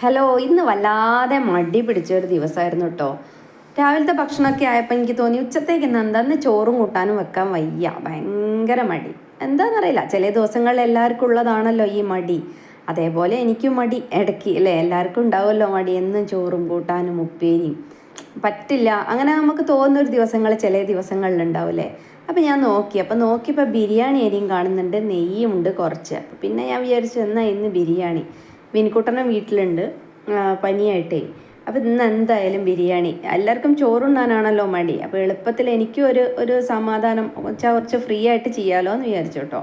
Hello, ഇന്ന് വല്ലാതെ മടി പിടിച്ചൊരു ദിവസമായിരുന്നു കേട്ടോ. രാവിലത്തെ ഭക്ഷണമൊക്കെ ആയപ്പോൾ എനിക്ക് തോന്നി ഉച്ചത്തേക്ക് ഇന്ന് എന്താന്ന് ചോറും കൂട്ടാനും വെക്കാൻ വയ്യ, ഭയങ്കര മടി. എന്താണെന്നറിയില്ല, ചില ദിവസങ്ങളിൽ എല്ലാവർക്കും ഉള്ളതാണല്ലോ ഈ മടി. അതേപോലെ എനിക്കും മടി ഇടയ്ക്ക് അല്ലേ, എല്ലാവർക്കും ഉണ്ടാവുമല്ലോ മടി. എന്നും ചോറും കൂട്ടാനും ഉപ്പേരിയും പറ്റില്ല, അങ്ങനെ നമുക്ക് തോന്നുന്നൊരു ദിവസങ്ങൾ ചില ദിവസങ്ങളിൽ ഉണ്ടാവില്ലേ. അപ്പം ഞാൻ നോക്കിയപ്പോൾ ബിരിയാണി അരിയും കാണുന്നുണ്ട്, നെയ്യും ഉണ്ട് കുറച്ച്. അപ്പം പിന്നെ ഞാൻ വിചാരിച്ചു എന്നാൽ ഇന്ന് ബിരിയാണി. വിനിക്കുട്ടനും വീട്ടിലുണ്ട്, പനിയായിട്ടേ. അപ്പോൾ ഇന്ന് എന്തായാലും ബിരിയാണി. എല്ലാവർക്കും ചോറുണ്ണാനാണല്ലോ മടി, അപ്പോൾ എളുപ്പത്തിൽ എനിക്കും ഒരു സമാധാനം വെച്ചാൽ കുറച്ച് ഫ്രീ ആയിട്ട് ചെയ്യാമല്ലോ എന്ന് വിചാരിച്ചു കേട്ടോ.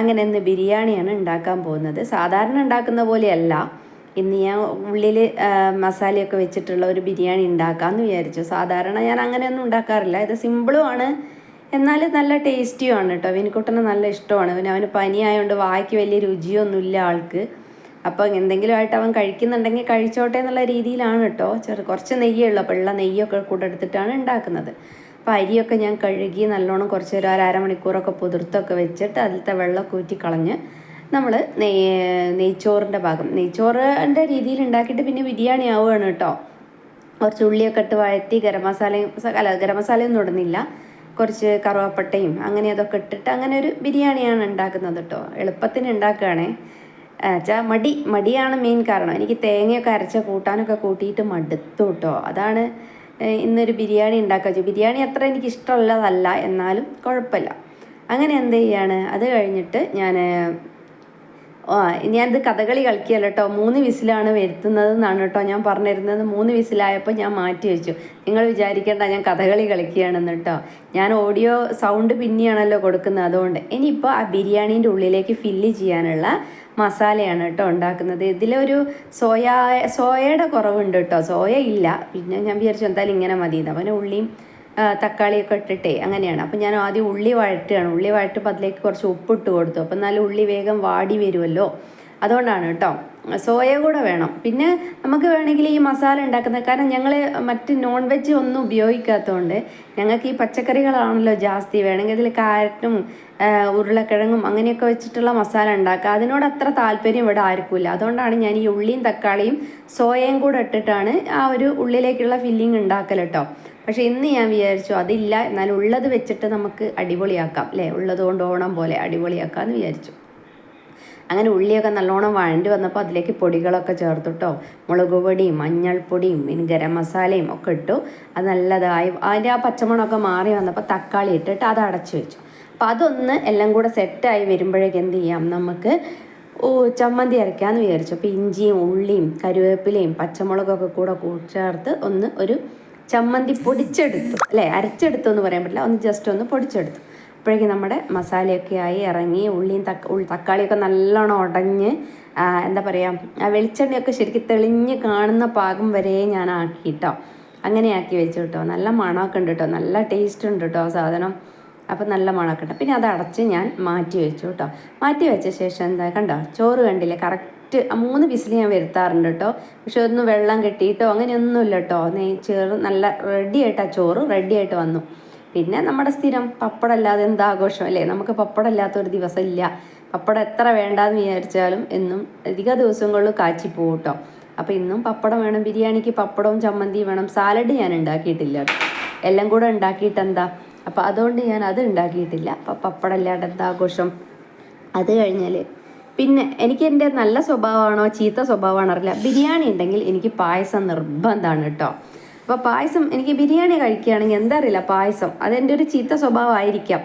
അങ്ങനെ ഇന്ന് ബിരിയാണിയാണ് ഉണ്ടാക്കാൻ പോകുന്നത്. സാധാരണ ഉണ്ടാക്കുന്ന പോലെയല്ല, ഇന്ന് ഞാൻ ഉള്ളിൽ മസാലയൊക്കെ വെച്ചിട്ടുള്ള ഒരു ബിരിയാണി ഉണ്ടാക്കാമെന്ന് വിചാരിച്ചു. സാധാരണ ഞാൻ അങ്ങനെയൊന്നും ഉണ്ടാക്കാറില്ല, ഇത് സിമ്പിളുമാണ്, എന്നാൽ നല്ല ടേസ്റ്റിയുമാണ് കേട്ടോ. വിനിക്കുട്ടന് നല്ല ഇഷ്ടമാണ്. പിന്നെ അവന് പനിയായതുകൊണ്ട് വായ്ക്ക് വലിയ രുചിയൊന്നുമില്ല ആൾക്ക്. അപ്പോൾ എന്തെങ്കിലും ആയിട്ട് അവൻ കഴിക്കുന്നുണ്ടെങ്കിൽ കഴിച്ചോട്ടെ എന്നുള്ള രീതിയിലാണ് കേട്ടോ. കുറച്ച് നെയ്യേ ഉള്ളൂ, അപ്പോൾ ഉള്ള നെയ്യൊക്കെ കൂടെ എടുത്തിട്ടാണ് ഉണ്ടാക്കുന്നത്. അപ്പോൾ അരിയൊക്കെ ഞാൻ കഴുകി നല്ലോണം കുറച്ച് ഒരു അരമണിക്കൂറൊക്കെ പുതിർത്തൊക്കെ വെച്ചിട്ട് അതിലത്തെ വെള്ളമൊക്കെ ഊറ്റി കളഞ്ഞ് നമ്മൾ നെയ്ച്ചോറിൻ്റെ ഭാഗം നെയ്ച്ചോറിൻ്റെ രീതിയിൽ ഉണ്ടാക്കിയിട്ട് പിന്നെ ബിരിയാണി ആവുകയാണ് കേട്ടോ. കുറച്ച് ഉള്ളിയൊക്കെ ഇട്ട് വഴറ്റി ഗരം മസാലയൊന്നും ഇടുന്നില്ല, കുറച്ച് കറുവാപ്പട്ടയും അങ്ങനെ അതൊക്കെ ഇട്ടിട്ട് അങ്ങനെ ഒരു ബിരിയാണിയാണ് ഉണ്ടാക്കുന്നത് കേട്ടോ. എളുപ്പത്തിന് ഉണ്ടാക്കുകയാണേ. മടിയാണ് മെയിൻ കാരണം. എനിക്ക് തേങ്ങയൊക്കെ അരച്ച കൂട്ടാനൊക്കെ കൂട്ടിയിട്ട് മടുത്തു കേട്ടോ. അതാണ് ഇന്നൊരു ബിരിയാണി ഉണ്ടാക്കുക വെച്ചു. ബിരിയാണി അത്ര എനിക്ക് ഇഷ്ടമുള്ളതല്ല, എന്നാലും കുഴപ്പമില്ല. അങ്ങനെ എന്ത് ചെയ്യാണ്, അത് കഴിഞ്ഞിട്ട് ഞാനിത് കഥകളി കളിക്കുകയല്ല കേട്ടോ. 3 വിസിലാണ് വരുത്തുന്നത് എന്നാണ് കേട്ടോ ഞാൻ പറഞ്ഞിരുന്നത്. 3 വിസിലായപ്പോൾ ഞാൻ മാറ്റി വെച്ചു. നിങ്ങൾ വിചാരിക്കേണ്ട ഞാൻ കഥകളി കളിക്കുകയാണെന്ന് കേട്ടോ. ഞാൻ ഓഡിയോ സൗണ്ട് പിന്നെയാണല്ലോ കൊടുക്കുന്നത്, അതുകൊണ്ട്. ഇനിയിപ്പോൾ ആ ബിരിയാണീൻ്റെ ഉള്ളിലേക്ക് ഫില്ല് ചെയ്യാനുള്ള മസാലയാണ് കേട്ടോ ഉണ്ടാക്കുന്നത്. ഇതിലൊരു സോയയുടെ കുറവുണ്ട് കേട്ടോ, സോയ ഇല്ല. പിന്നെ ഞാൻ വിചാരിച്ചു എന്തായാലും ഇങ്ങനെ മതി. അവന് ഉള്ളിയും തക്കാളിയൊക്കെ ഇട്ടിട്ടേ അങ്ങനെയാണ്. അപ്പം ഞാൻ ആദ്യം ഉള്ളി വഴറ്റുകയാണ്. ഉള്ളി വഴറ്റുമ്പോൾ അതിലേക്ക് കുറച്ച് ഉപ്പിട്ട് കൊടുത്തു. അപ്പം എന്നാലും ഉള്ളി വേഗം വാടി വരുമല്ലോ, അതുകൊണ്ടാണ് കേട്ടോ. സോയ കൂടെ വേണം. പിന്നെ നമുക്ക് വേണമെങ്കിൽ ഈ മസാല ഉണ്ടാക്കുന്നത്, കാരണം ഞങ്ങൾ മറ്റ് നോൺ വെജ് ഒന്നും ഉപയോഗിക്കാത്തതുകൊണ്ട് ഞങ്ങൾക്ക് ഈ പച്ചക്കറികളാണല്ലോ ജാസ്തി. വേണമെങ്കിൽ ഇതിൽ കാരറ്റും ഉരുളക്കിഴങ്ങും അങ്ങനെയൊക്കെ വെച്ചിട്ടുള്ള മസാല ഉണ്ടാക്കുക. അതിനോട് അത്ര താല്പര്യം ഇവിടെ ആർക്കുമില്ല. അതുകൊണ്ടാണ് ഞാൻ ഈ ഉള്ളിയും തക്കാളിയും സോയയും കൂടെ ഇട്ടിട്ടാണ് ആ ഒരു ഉള്ളിലേക്കുള്ള ഫില്ലിങ് ഉണ്ടാക്കൽ കേട്ടോ. പക്ഷേ ഇന്ന് ഞാൻ വിചാരിച്ചു അതില്ല, എന്നാലും ഉള്ളത് വെച്ചിട്ട് നമുക്ക് അടിപൊളിയാക്കാം അല്ലേ, ഉള്ളത് കൊണ്ട് ഓണം പോലെ അടിപൊളിയാക്കാമെന്ന് വിചാരിച്ചു. അങ്ങനെ ഉള്ളിയൊക്കെ നല്ലോണം വഴണ്ടി വന്നപ്പോൾ അതിലേക്ക് പൊടികളൊക്കെ ചേർത്തിട്ടോ. മുളക് പൊടിയും മഞ്ഞൾപ്പൊടിയും പിന്നെ ഗരം മസാലയും ഒക്കെ ഇട്ടു. അത് നല്ലതായി അതിൻ്റെ ആ പച്ചമണമൊക്കെ മാറി വന്നപ്പോൾ തക്കാളി ഇട്ടിട്ട് അത് അടച്ചു വെച്ചു. അപ്പോൾ അതൊന്ന് എല്ലാം കൂടെ സെറ്റായി വരുമ്പോഴേക്ക് എന്ത് ചെയ്യാം, നമുക്ക് ചമ്മന്തി അരയ്ക്കാമെന്ന് വിചാരിച്ചു. അപ്പോൾ ഇഞ്ചിയും ഉള്ളിയും കരുവേപ്പിലയും പച്ചമുളകൊക്കെ കൂടെ ചേർത്ത് ഒരു ചമ്മന്തി പൊടിച്ചെടുത്തു അല്ലേ, അരച്ചെടുത്തു എന്ന് പറയാൻ പറ്റില്ല, ജസ്റ്റ് ഒന്ന് പൊടിച്ചെടുത്തു. അപ്പോഴേക്കും നമ്മുടെ മസാലയൊക്കെ ആയി ഇറങ്ങി. ഉള്ളിയും തക്കാളിയൊക്കെ നല്ലോണം ഉടഞ്ഞ് എന്താ പറയുക, വെളിച്ചെണ്ണയൊക്കെ ശരിക്കും തെളിഞ്ഞ് കാണുന്ന പാകം വരെ ഞാൻ ആക്കി കേട്ടോ. അങ്ങനെ ആക്കി വെച്ചു കേട്ടോ. നല്ല മണമൊക്കെ ഉണ്ട് കേട്ടോ, നല്ല ടേസ്റ്റ് ഉണ്ട് കേട്ടോ സാധനം. അപ്പം നല്ല മണമൊക്കെ ഉണ്ട്. പിന്നെ അത് അടച്ച് ഞാൻ മാറ്റി വെച്ചു കേട്ടോ. മാറ്റി വെച്ച ശേഷം എന്താ കണ്ടോ, ചോറ് കണ്ടില്ലേ, കറക്റ്റ് 3 വിസിൽ ഞാൻ വരുത്താറുണ്ട് കേട്ടോ. പക്ഷെ ഒന്നും വെള്ളം കെട്ടിയിട്ടോ അങ്ങനെയൊന്നുമില്ല കേട്ടോ. നെയ്ച്ചോറ് നല്ല റെഡിയായിട്ടാണ്, ചോറ് റെഡിയായിട്ട് വന്നു. പിന്നെ നമ്മുടെ സ്ഥിരം പപ്പടം അല്ലാതെ എന്താ ആഘോഷം അല്ലേ, നമുക്ക് പപ്പടം ഇല്ലാത്തൊരു ദിവസം ഇല്ല. പപ്പടം എത്ര വേണ്ടാന്ന് വിചാരിച്ചാലും എന്നും അധിക ദിവസങ്ങളിൽ കാച്ചിപ്പോവും കേട്ടോ. അപ്പോൾ ഇന്നും പപ്പടം വേണം, ബിരിയാണിക്ക് പപ്പടവും ചമ്മന്തിയും വേണം. സാലഡ് ഞാൻ ഉണ്ടാക്കിയിട്ടില്ല കേട്ടോ, എല്ലാം കൂടെ ഉണ്ടാക്കിയിട്ട് എന്താ, അപ്പോൾ അതുകൊണ്ട് ഞാൻ അത് ഉണ്ടാക്കിയിട്ടില്ല. അപ്പോൾ പപ്പടം ഇല്ലാണ്ട് എന്താ ആഘോഷം. അത് കഴിഞ്ഞാൽ പിന്നെ എനിക്ക് എൻ്റെ നല്ല സ്വഭാവമാണോ ചീത്ത സ്വഭാവമാണോ അറിയില്ല, ബിരിയാണി ഉണ്ടെങ്കിൽ എനിക്ക് പായസം നിർബന്ധമാണ് കേട്ടോ. അപ്പോൾ പായസം എനിക്ക് ബിരിയാണി കഴിക്കുകയാണെങ്കിൽ എന്താ അറിയില്ല, പായസം അതെൻ്റെ ഒരു ചീത്ത സ്വഭാവമായിരിക്കാം.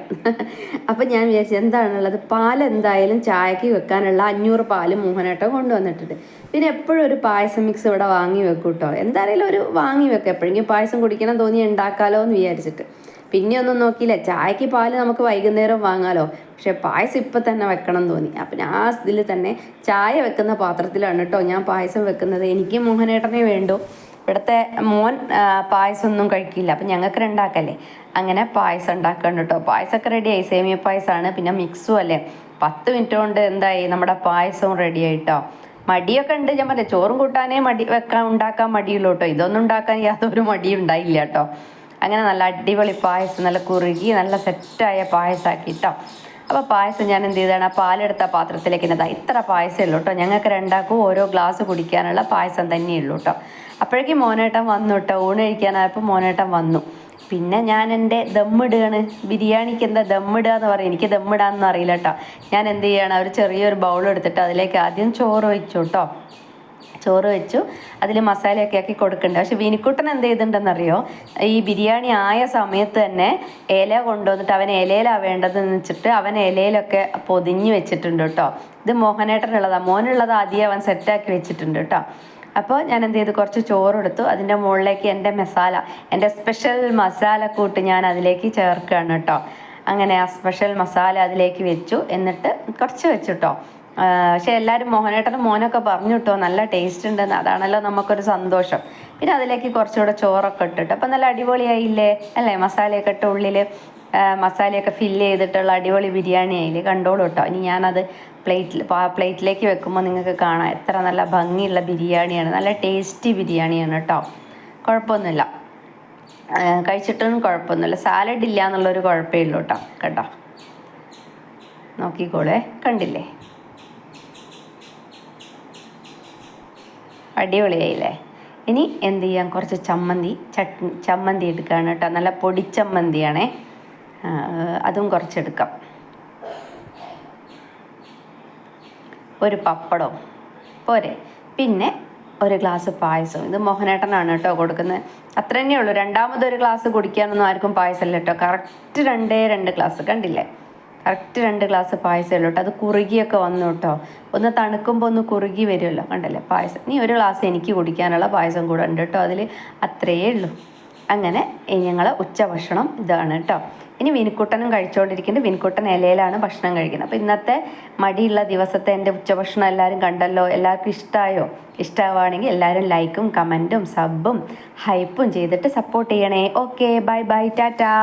അപ്പം ഞാൻ വിചാരിച്ചു എന്താണുള്ളത്, പാൽ എന്തായാലും ചായക്ക് വെക്കാനുള്ള 500 പാല് മോഹനേട്ടൻ കൊണ്ടുവന്നിട്ടുണ്ട്. പിന്നെ എപ്പോഴും ഒരു പായസം മിക്സ് ഇവിടെ വാങ്ങി വെക്കും കേട്ടോ. എന്തായാലും ഒരു വാങ്ങി വെക്കാം, എപ്പോഴെങ്കിലും പായസം കുടിക്കണം തോന്നി ഉണ്ടാക്കാമല്ലോ എന്ന് വിചാരിച്ചിട്ട്. പിന്നെ ഒന്നും നോക്കിയില്ല, ചായക്ക് പാല് നമുക്ക് വൈകുന്നേരം വാങ്ങാമല്ലോ, പക്ഷെ പായസം ഇപ്പം തന്നെ വെക്കണം തോന്നി. അപ്പം ആ ഇതിൽ തന്നെ ചായ വെക്കുന്ന പാത്രത്തിലാണ് കേട്ടോ ഞാൻ പായസം വെക്കുന്നത്. എനിക്ക് മോഹനേട്ടനെ വേണ്ടു, ഇവിടുത്തെ മോൻ പായസം ഒന്നും കഴിക്കില്ല. അപ്പം ഞങ്ങൾക്ക് രണ്ടാക്കല്ലേ, അങ്ങനെ പായസം ഉണ്ടാക്കണം കേട്ടോ. പായസമൊക്കെ റെഡിയായി, സേമിയ പായസമാണ്, പിന്നെ മിക്സും അല്ലേ. 10 മിനിറ്റ് കൊണ്ട് എന്തായി നമ്മുടെ പായസവും റെഡി ആയിട്ടോ. മടിയൊക്കെ ഉണ്ട്, ഞാൻ പറയാം ചോറും കൂട്ടാനേ ഉണ്ടാക്കാൻ മടിയുള്ളൂ കേട്ടോ. ഇതൊന്നും ഉണ്ടാക്കാൻ യാതൊരു മടിയും ഉണ്ടായില്ല കേട്ടോ. അങ്ങനെ നല്ല അടിപൊളി പായസം, നല്ല കുറുകി നല്ല സെറ്റായ പായസമാക്കി കേട്ടോ. അപ്പോൾ പായസം ഞാൻ എന്ത് ചെയ്താണ്, പാലെടുത്ത പാത്രത്തിലേക്ക് ഇന്നതാ ഇത്ര പായസമേ ഉള്ളൂ കേട്ടോ. ഞങ്ങൾക്ക് രണ്ടാൾക്കും ഓരോ ഗ്ലാസ് കുടിക്കാനുള്ള പായസം തന്നെയുള്ളൂ കേട്ടോ. അപ്പോഴേക്കും മോനേട്ടൻ വന്നു കേട്ടോ. ഊണ് കഴിക്കാനായപ്പോൾ മോനേട്ടൻ വന്നു. പിന്നെ ഞാൻ എൻ്റെ ദമ്മിടുകയാണ്. ബിരിയാണിക്ക് എന്താ ദമ്മിടുക എന്ന് പറയും, എനിക്ക് ദമ്മിടാനൊന്നും അറിയില്ല കേട്ടോ. ഞാൻ എന്ത് ചെയ്യണം, ഒരു ചെറിയൊരു ബൗൾ എടുത്തിട്ട് അതിലേക്ക് ആദ്യം ചോറ് വെച്ചു കേട്ടോ. ചോറ് വെച്ചു, അതിൽ മസാലയൊക്കെ ആക്കി കൊടുക്കുന്നുണ്ട്. പക്ഷെ വിനിക്കുട്ടൻ എന്ത് ചെയ്തിട്ടുണ്ടെന്നറിയോ, ഈ ബിരിയാണി ആയ സമയത്ത് തന്നെ ഇല കൊണ്ടുവന്നിട്ട് അവൻ ഇലയിലാണ് വേണ്ടതെന്ന് വെച്ചിട്ട് അവൻ ഇലയിലൊക്കെ പൊതിഞ്ഞ് വെച്ചിട്ടുണ്ട് കേട്ടോ. ഇത് മോഹനേട്ടനുള്ളതാണ്, മോനുള്ളത് ആദ്യം അവൻ സെറ്റാക്കി വെച്ചിട്ടുണ്ട് കേട്ടോ. അപ്പോൾ ഞാൻ എന്ത് ചെയ്തു, കുറച്ച് ചോറെടുത്തു, അതിൻ്റെ മുകളിലേക്ക് എൻ്റെ മസാല, എൻ്റെ സ്പെഷ്യൽ മസാലക്കൂട്ട് ഞാൻ അതിലേക്ക് ചേർക്കുകയാണ് കേട്ടോ. അങ്ങനെ ആ സ്പെഷ്യൽ മസാല അതിലേക്ക് വെച്ചു, എന്നിട്ട് കുറച്ച് വെച്ചു കേട്ടോ. പക്ഷെ എല്ലാവരും മോഹനേട്ടനും മോനൊക്കെ പറഞ്ഞു കേട്ടോ നല്ല ടേസ്റ്റ് ഉണ്ടെന്ന്. അതാണല്ലോ നമുക്കൊരു സന്തോഷം. പിന്നെ അതിലേക്ക് കുറച്ചുകൂടെ ചോറൊക്കെ ഇട്ടിട്ട് അപ്പം നല്ല അടിപൊളിയായില്ലേ അല്ലേ, മസാലയൊക്കെ ഇട്ട് ഉള്ളിൽ മസാലയൊക്കെ ഫില്ല് ചെയ്തിട്ടുള്ള അടിപൊളി ബിരിയാണി ആയില്ലേ, കണ്ടോളൂ കേട്ടോ. ഇനി ഞാനത് പ്ലേറ്റിലേക്ക് വെക്കുമ്പോൾ നിങ്ങൾക്ക് കാണാം എത്ര നല്ല ഭംഗിയുള്ള ബിരിയാണിയാണ്, നല്ല ടേസ്റ്റി ബിരിയാണിയാണ് കേട്ടോ. കുഴപ്പമൊന്നുമില്ല, കഴിച്ചിട്ടൊന്നും കുഴപ്പമൊന്നുമില്ല. സാലഡ് ഇല്ല എന്നുള്ളൊരു കുഴപ്പമേ ഉള്ളൂ കേട്ടോ. കേട്ടോ, നോക്കിക്കോളേ, കണ്ടില്ലേ അടിപൊളിയായില്ലേ. ഇനി എന്ത് ചെയ്യാം, കുറച്ച് ചമ്മന്തി എടുക്കുകയാണ് കേട്ടോ. നല്ല പൊടിച്ചമ്മന്തിയാണേ, അതും കുറച്ചെടുക്കാം. ഒരു പപ്പടവും പോരെ, പിന്നെ ഒരു ഗ്ലാസ് പായസം. ഇത് മോഹനേട്ടനാണ് കേട്ടോ കൊടുക്കുന്നത്. അത്ര തന്നെ ഉള്ളൂ. രണ്ടാമതൊരു ഗ്ലാസ് കുടിക്കാനൊന്നും ആർക്കും പായസമല്ല കേട്ടോ. കറക്റ്റ് 2 ഗ്ലാസ് കണ്ടില്ലേ, കറക്റ്റ് 2 ഗ്ലാസ് പായസമേ ഉള്ളൂ കേട്ടോ. അത് കുറുകിയൊക്കെ വന്നു കേട്ടോ. ഒന്ന് തണുക്കുമ്പോൾ ഒന്ന് കുറുകി വരുമല്ലോ, കണ്ടല്ലേ പായസം. ഇനി ഒരു ഗ്ലാസ് എനിക്ക് കുടിക്കാനുള്ള പായസം കൂടെ ഉണ്ട് കേട്ടോ അതിൽ. അത്രയേ ഉള്ളൂ. അങ്ങനെ ഞങ്ങൾ ഉച്ചഭക്ഷണം ഇതാണ് കേട്ടോ. ഇനി വിനിക്കുട്ടനും കഴിച്ചുകൊണ്ടിരിക്കുന്നുണ്ട്. വിനിക്കുട്ടൻ ഇലയിലാണ് ഭക്ഷണം കഴിക്കുന്നത്. അപ്പോൾ ഇന്നത്തെ മടിയുള്ള ദിവസത്തെ എൻ്റെ ഉച്ചഭക്ഷണം എല്ലാവരും കണ്ടല്ലോ. എല്ലാവർക്കും ഇഷ്ടമായോ? ഇഷ്ടമാവുകയാണെങ്കിൽ എല്ലാവരും ലൈക്കും കമൻറ്റും സബും ഹൈപ്പും ചെയ്തിട്ട് സപ്പോർട്ട് ചെയ്യണേ. Okay, bye bye, Tata.